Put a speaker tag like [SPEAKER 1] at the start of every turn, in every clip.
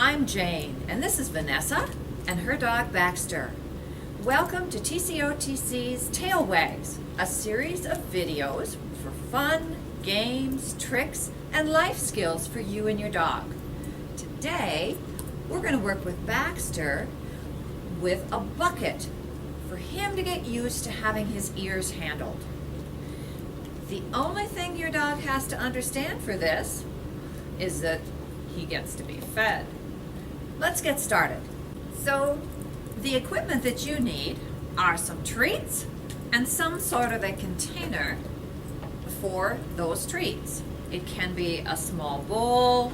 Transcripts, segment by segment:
[SPEAKER 1] I'm Jane, and this is Vanessa and her dog Baxter. Welcome to TCOTC's Tail Wags, a series of videos for fun, games, tricks, and life skills for you and your dog. Today, we're going to work with Baxter with a bucket for him to get used to having his ears handled. The only thing your dog has to understand for this is that he gets to be fed. Let's get started. So, the equipment that you need are some treats and some sort of a container for those treats. It can be a small bowl,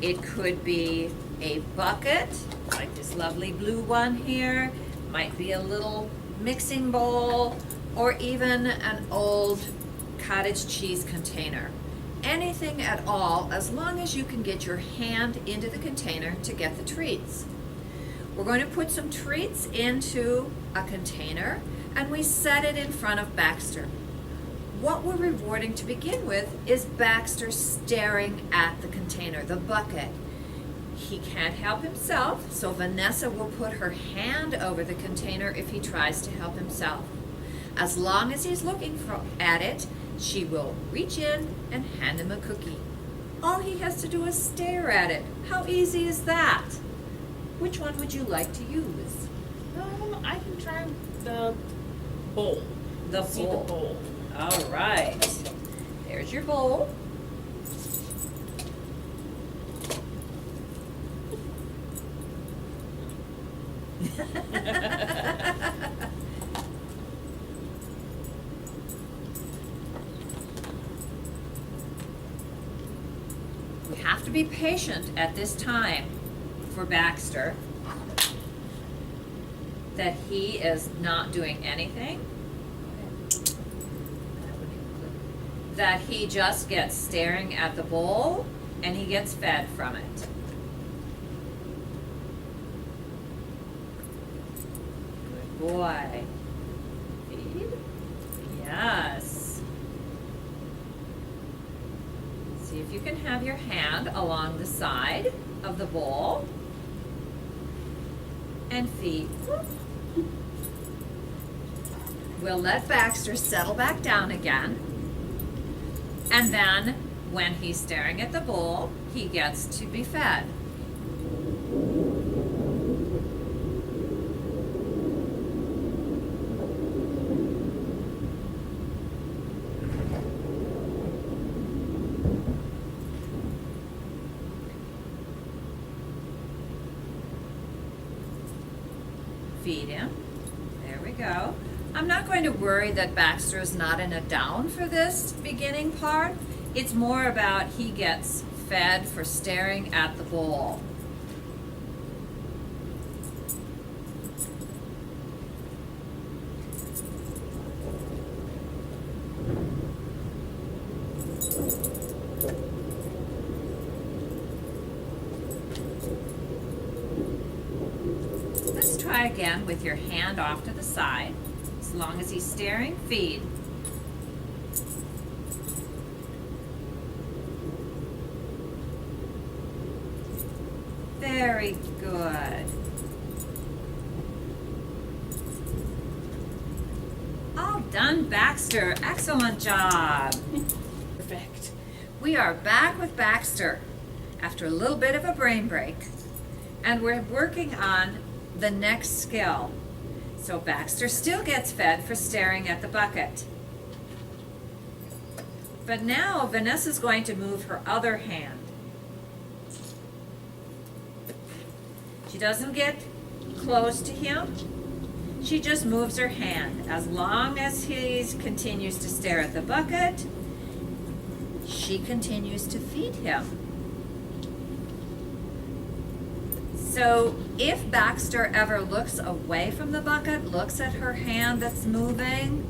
[SPEAKER 1] it could be a bucket, like this lovely blue one here, might be a little mixing bowl, or even an old cottage cheese container. Anything at all, as long as you can get your hand into the container to get the treats. We're going to put some treats into a container and we set it in front of Baxter. What we're rewarding to begin with is Baxter staring at the container, the bucket. He can't help himself, so Vanessa will put her hand over the container if he tries to help himself. As long as he's looking at it, she will reach in and hand him a cookie. All he has to do is stare at it. How easy is that? Which one would you like to use?
[SPEAKER 2] I can try the bowl.
[SPEAKER 1] The bowl. All right. There's your bowl. We have to be patient at this time for Baxter, that he is not doing anything, that he just gets staring at the bowl and he gets fed from it. Good boy. Feed. Yes. See if you can have your hand along the side of the bowl and feed. We'll let Baxter settle back down again, and then when he's staring at the bowl, he gets to be fed. Feed him. There we go. I'm not going to worry that Baxter is not in a down for this beginning part. It's more about he gets fed for staring at the bowl. Let's try again with your hand off to the side. As long as he's staring, feed. Very good. All done, Baxter. Excellent job.
[SPEAKER 2] Perfect.
[SPEAKER 1] We are back with Baxter after a little bit of a brain break, and we're working on the next skill. So Baxter still gets fed for staring at the bucket. But now Vanessa's going to move her other hand. She doesn't get close to him. She just moves her hand. As long as he continues to stare at the bucket, she continues to feed him. So if Baxter ever looks away from the bucket, looks at her hand that's moving,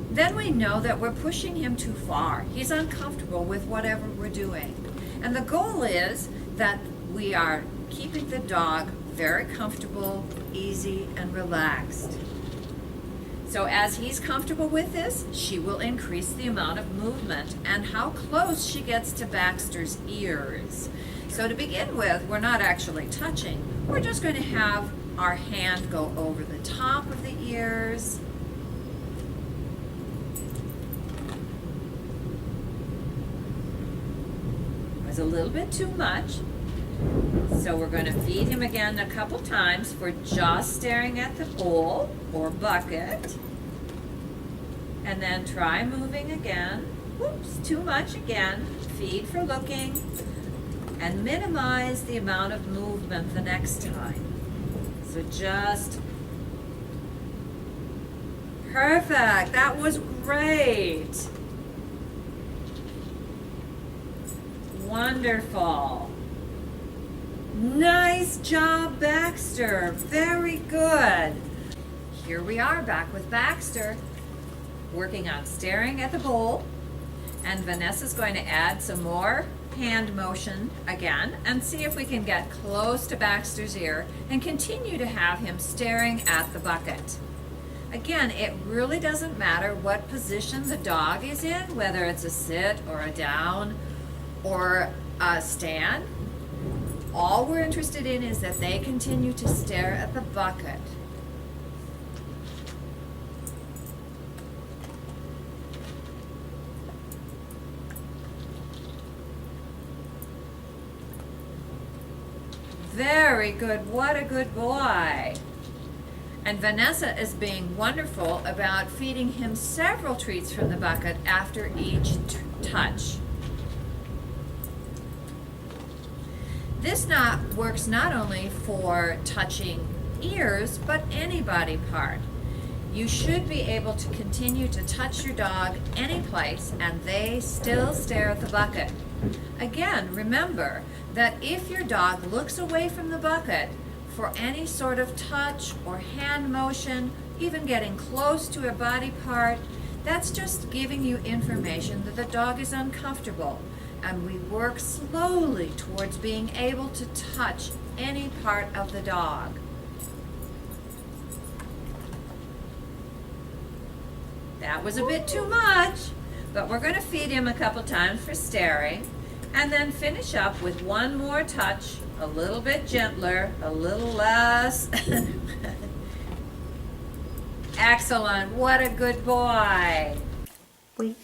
[SPEAKER 1] then we know that we're pushing him too far. He's uncomfortable with whatever we're doing. And the goal is that we are keeping the dog very comfortable, easy, and relaxed. So as he's comfortable with this, she will increase the amount of movement and how close she gets to Baxter's ears. So to begin with, we're not actually touching. We're just going to have our hand go over the top of the ears. It was a little bit too much. So we're going to feed him again a couple times for just staring at the bowl or bucket. And then try moving again. Whoops, too much again. Feed for looking. And minimize the amount of movement the next time. So just perfect. That was great. Wonderful. Nice job, Baxter. Very good. Here we are back with Baxter, working on staring at the bowl. And Vanessa's going to add some more hand motion again and see if we can get close to Baxter's ear and continue to have him staring at the bucket. Again, it really doesn't matter what position the dog is in, whether it's a sit or a down or a stand. All we're interested in is that they continue to stare at the bucket. Very good. What a good boy. And Vanessa is being wonderful about feeding him several treats from the bucket after each touch. This works not only for touching ears, but any body part. You should be able to continue to touch your dog any place and they still stare at the bucket. Again, remember that if your dog looks away from the bucket for any sort of touch or hand motion, even getting close to a body part, that's just giving you information that the dog is uncomfortable. And we work slowly towards being able to touch any part of the dog. That was a bit too much, but we're going to feed him a couple times for staring and then finish up with one more touch, a little bit gentler, a little less. Excellent. What a good boy.
[SPEAKER 3] Wait.